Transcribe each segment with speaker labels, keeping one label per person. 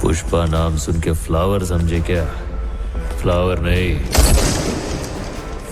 Speaker 1: पुष्पा नाम सुन के फ्लावर समझे क्या? फ्लावर नहीं,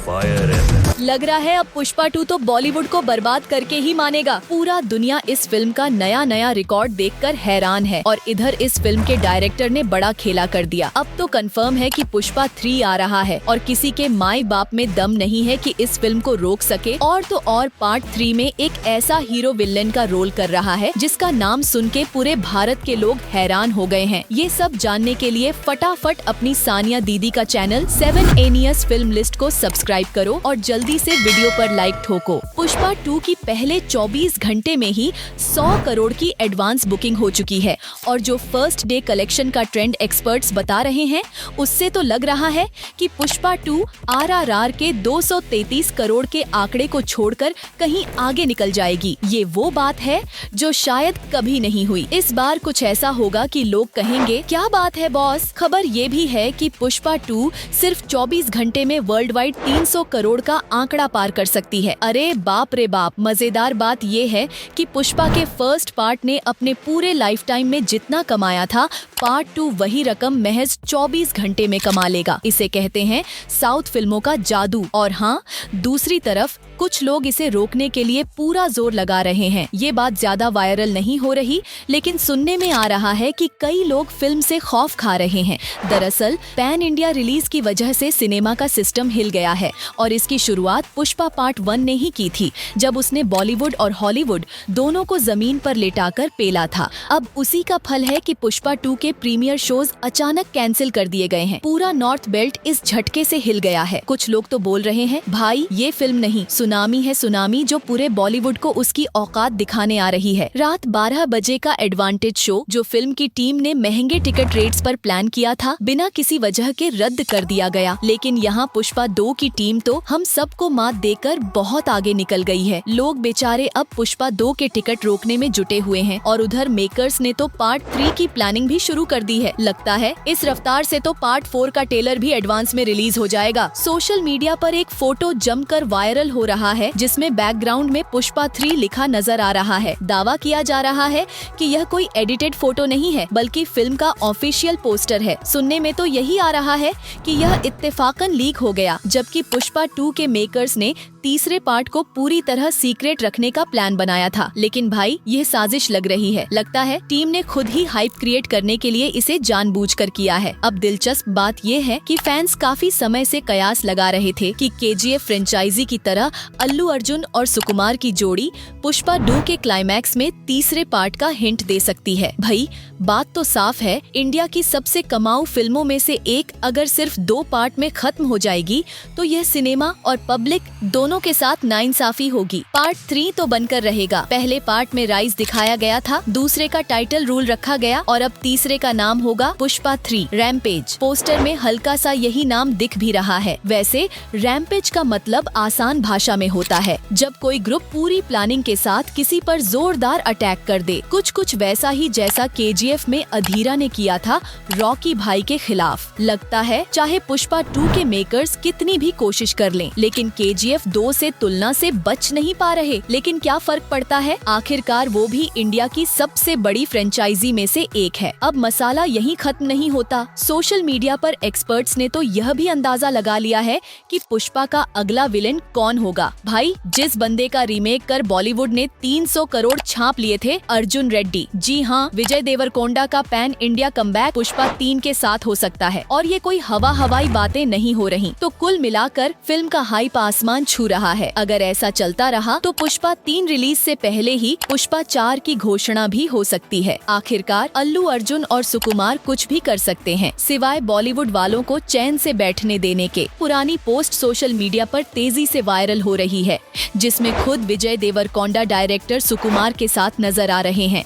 Speaker 1: फायर है।
Speaker 2: लग रहा है अब पुष्पा 2 तो बॉलीवुड को बर्बाद करके ही मानेगा। पूरा दुनिया इस फिल्म का नया नया रिकॉर्ड देखकर हैरान है और इधर इस फिल्म के डायरेक्टर ने बड़ा खेला कर दिया। अब तो कंफर्म है कि पुष्पा 3 आ रहा है और किसी के माई बाप में दम नहीं है कि इस फिल्म को रोक सके। और तो और पार्ट 3 में एक ऐसा हीरो विलेन का रोल कर रहा है जिसका नाम सुन के पूरे भारत के लोग हैरान हो गए हैं। ये सब जानने के लिए फटाफट अपनी सानिया दीदी का चैनल 7 Anius फिल्म लिस्ट को सब्सक्राइब करो और जल्दी से वीडियो पर लाइक ठोको। पुष्पा 2 की पहले 24 घंटे में ही 100 करोड़ की एडवांस बुकिंग हो चुकी है और जो फर्स्ट डे कलेक्शन का ट्रेंड एक्सपर्ट्स बता रहे हैं उससे तो लग रहा है कि पुष्पा 2 RRR के 233 करोड़ के आंकड़े को छोड़कर कहीं आगे निकल जाएगी। ये वो बात है जो शायद कभी नहीं हुई। इस बार कुछ ऐसा होगा कि लोग कहेंगे क्या बात है बॉस। खबर ये भी है कि पुष्पा 2 सिर्फ 24 घंटे में वर्ल्ड वाइड 300 करोड़ का आंकड़ा पार कर सकती है। अरे बाप रे बाप। मजेदार बात ये है कि पुष्पा के फर्स्ट पार्ट ने अपने पूरे लाइफ टाइम में जितना कमाया था, पार्ट 2 वही रकम महज 24 घंटे में कमा लेगा। इसे कहते हैं साउथ फिल्मों का जादू। और हाँ, दूसरी तरफ कुछ लोग इसे रोकने के लिए पूरा जोर लगा रहे हैं। ये बात ज्यादा वायरल नहीं हो रही, लेकिन सुनने में आ रहा है कि कई लोग फिल्म से खौफ खा रहे हैं। दरअसल पैन इंडिया रिलीज की वजह से सिनेमा का सिस्टम हिल गया है और इसकी शुरुआत पुष्पा पार्ट 1 ने ही की थी, जब उसने बॉलीवुड और हॉलीवुड दोनों को जमीन पर लेटाकर पेला था। अब उसी का फल है कि पुष्पा 2 के प्रीमियर शोज अचानक कैंसिल कर दिए गए हैं। पूरा नॉर्थ बेल्ट इस झटके से हिल गया है। कुछ लोग तो बोल रहे हैं भाई ये फिल्म नहीं, सुनामी है सुनामी, जो पूरे बॉलीवुड को उसकी औकात दिखाने आ रही है। रात 12 बजे का एडवांटेज शो जो फिल्म की टीम ने महंगे टिकट रेट्स पर प्लान किया था, बिना किसी वजह के रद्द कर दिया गया। लेकिन यहाँ पुष्पा 2 की टीम तो हम सबको मात देकर बहुत आगे निकल गई है। लोग बेचारे अब पुष्पा 2 के टिकट रोकने में जुटे हुए हैं और उधर मेकर्स ने तो पार्ट 3 की प्लानिंग भी शुरू कर दी है। लगता है इस रफ्तार से तो पार्ट 4 का ट्रेलर भी एडवांस में रिलीज हो जाएगा। सोशल मीडिया पर एक फोटो जमकर वायरल हो रहा है जिसमें बैकग्राउंड में पुष्पा 3 लिखा नजर आ रहा है। दावा किया जा रहा है कि यह कोई एडिटेड फोटो नहीं है बल्कि फिल्म का ऑफिशियल पोस्टर है। सुनने में तो यही आ रहा है कि यह इत्तेफाकन लीक हो गया, जबकि पुष्पा 2 के मेकर्स ने तीसरे पार्ट को पूरी तरह सीक्रेट रखने का प्लान बनाया था। लेकिन भाई यह साजिश लग रही है। लगता है टीम ने खुद ही हाइप क्रिएट करने के लिए इसे जानबूझकर किया है। अब दिलचस्प बात यह है कि फैंस काफी समय से कयास लगा रहे थे कि KGF फ्रेंचाइजी की तरह अल्लू अर्जुन और सुकुमार की जोड़ी पुष्पा 2 के क्लाइमैक्स में तीसरे पार्ट का हिंट दे सकती है। भाई बात तो साफ है, इंडिया की सबसे कमाऊ फिल्मों में से एक अगर सिर्फ 2 पार्ट में खत्म हो जाएगी तो यह सिनेमा और पब्लिक दोनों के साथ नाइंसाफी होगी। पार्ट 3 तो बनकर रहेगा। पहले पार्ट में राइज दिखाया गया था, दूसरे का टाइटल रूल रखा गया और अब तीसरे का नाम होगा पुष्पा 3 रैम्पेज। पोस्टर में हल्का सा यही नाम दिख भी रहा है। वैसे रैम्पेज का मतलब आसान भाषा में होता है जब कोई ग्रुप पूरी प्लानिंग के साथ किसी पर जोरदार अटैक कर दे। कुछ वैसा ही जैसा KGF में अधीरा ने किया था रॉकी भाई के खिलाफ। लगता है चाहे पुष्पा 2 के मेकर्स कितनी भी कोशिश कर लें, लेकिन KGF 2 से तुलना से बच नहीं पा रहे। लेकिन क्या फर्क पड़ता है, आखिरकार वो भी इंडिया की सबसे बड़ी फ्रेंचाइजी में से एक है। अब मसाला यहीं खत्म नहीं होता। सोशल मीडिया पर एक्सपर्ट्स ने तो यह भी अंदाजा लगा लिया है कि पुष्पा का अगला विलेन कौन होगा। भाई जिस बंदे का रीमेक कर बॉलीवुड ने 300 करोड़ छाप लिए थे, अर्जुन रेड्डी। जी हाँ, विजय देवरकोंडा का पैन इंडिया कमबैक पुष्पा 3 के साथ हो सकता है और ये कोई हवाई बातें नहीं हो रही। तो कुल मिलाकर फिल्म का हाइप आसमान छू रहा है। अगर ऐसा चलता रहा तो पुष्पा 3 रिलीज से पहले ही पुष्पा 4 की घोषणा भी हो सकती है। आखिरकार अल्लू अर्जुन और सुकुमार कुछ भी कर सकते हैं सिवाय बॉलीवुड वालों को चैन से बैठने देने के। पुरानी पोस्ट सोशल मीडिया पर तेजी से वायरल हो रही है जिसमें खुद विजय देवरकोंडा डायरेक्टर सुकुमार के साथ नजर आ रहे हैं।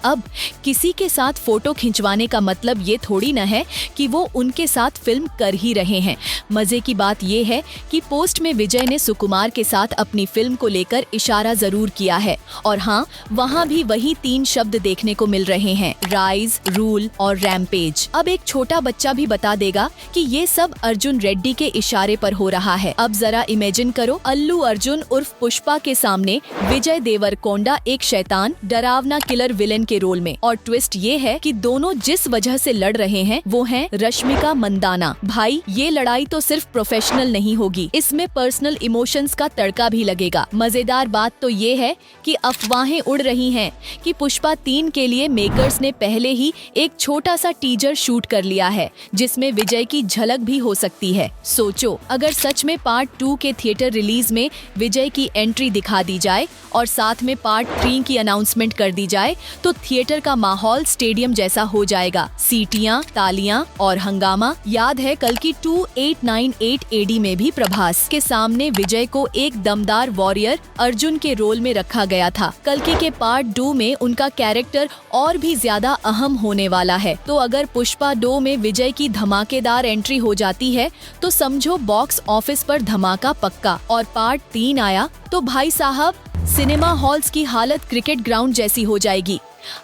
Speaker 2: अब किसी के साथ फोटो खिंचवाने का मतलब ये थोड़ी न है कि वो उनके साथ फिल्म कर ही रहे हैं। मजे की बात ये है कि पोस्ट में विजय ने सुकुमार के साथ अपनी फिल्म को लेकर इशारा जरूर किया है और हाँ, वहाँ भी वही 3 शब्द देखने को मिल रहे हैं, राइज, रूल और रैम्पेज। अब एक छोटा बच्चा भी बता देगा कि ये सब अर्जुन रेड्डी के इशारे पर हो रहा है। अब जरा इमेजिन करो, अल्लू अर्जुन उर्फ पुष्पा के सामने विजय देवरकोंडा एक शैतान डरावना किलर विलेन के के रोल में। और ट्विस्ट ये है कि दोनों जिस वजह से लड़ रहे हैं वो हैं रश्मिका मंदाना। भाई ये लड़ाई तो सिर्फ प्रोफेशनल नहीं होगी, इसमें पर्सनल इमोशंस का तड़का भी लगेगा। मजेदार बात तो ये है कि अफवाहें उड़ रही हैं कि पुष्पा 3 के लिए मेकर्स ने पहले ही एक छोटा सा टीजर शूट कर लिया है जिसमें विजय की झलक भी हो सकती है। सोचो अगर सच में पार्ट 2 के थिएटर रिलीज में विजय की एंट्री दिखा दी जाए और साथ में पार्ट 3 की अनाउंसमेंट कर दी जाए तो थिएटर का माहौल स्टेडियम जैसा हो जाएगा। सीटियां, तालियां और हंगामा। याद है कल की 2898 AD में भी प्रभास के सामने विजय को एक दमदार वॉरियर अर्जुन के रोल में रखा गया था। कल्कि के पार्ट 2 में उनका कैरेक्टर और भी ज्यादा अहम होने वाला है। तो अगर पुष्पा 2 में विजय की धमाकेदार एंट्री हो जाती है तो समझो बॉक्स ऑफिस पर धमाका पक्का। और पार्ट 3 आया तो भाई साहब सिनेमा हॉल्स की हालत क्रिकेट ग्राउंड जैसी हो जाएगी।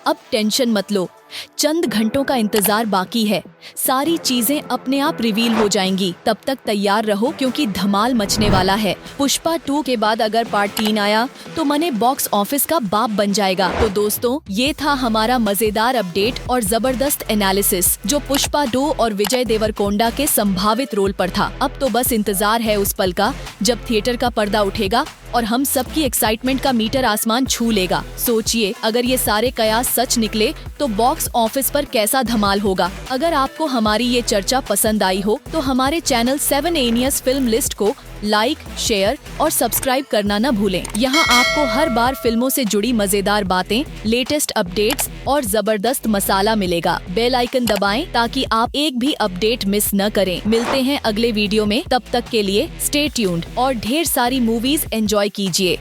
Speaker 2: अब टेंशन मत लो, चंद घंटों का इंतजार बाकी है, सारी चीजें अपने आप रिवील हो जाएंगी। तब तक तैयार रहो क्योंकि धमाल मचने वाला है। पुष्पा 2 के बाद अगर पार्ट 3 आया तो मने बॉक्स ऑफिस का बाप बन जाएगा। तो दोस्तों ये था हमारा मजेदार अपडेट और जबरदस्त एनालिसिस जो पुष्पा 2 और विजय देवरकोंडा के संभावित रोल पर था। अब तो बस इंतजार है उस पल का जब थिएटर का पर्दा उठेगा और हम सबकी एक्साइटमेंट का मीटर आसमान छू लेगा। सोचिए अगर ये सारे कयास सच निकले तो बॉक्स ऑफिस पर कैसा धमाल होगा। अगर आपको हमारी ये चर्चा पसंद आई हो तो हमारे चैनल 7 एनियस फिल्म लिस्ट को लाइक, शेयर और सब्सक्राइब करना न भूलें। यहाँ आपको हर बार फिल्मों से जुड़ी मजेदार बातें, लेटेस्ट अपडेट्स और जबरदस्त मसाला मिलेगा। बेल आइकन दबाएं ताकि आप एक भी अपडेट मिस न करें। मिलते हैं अगले वीडियो में, तब तक के लिए स्टे ट्यून्ड और ढेर सारी मूवीज एंजॉय कीजिए।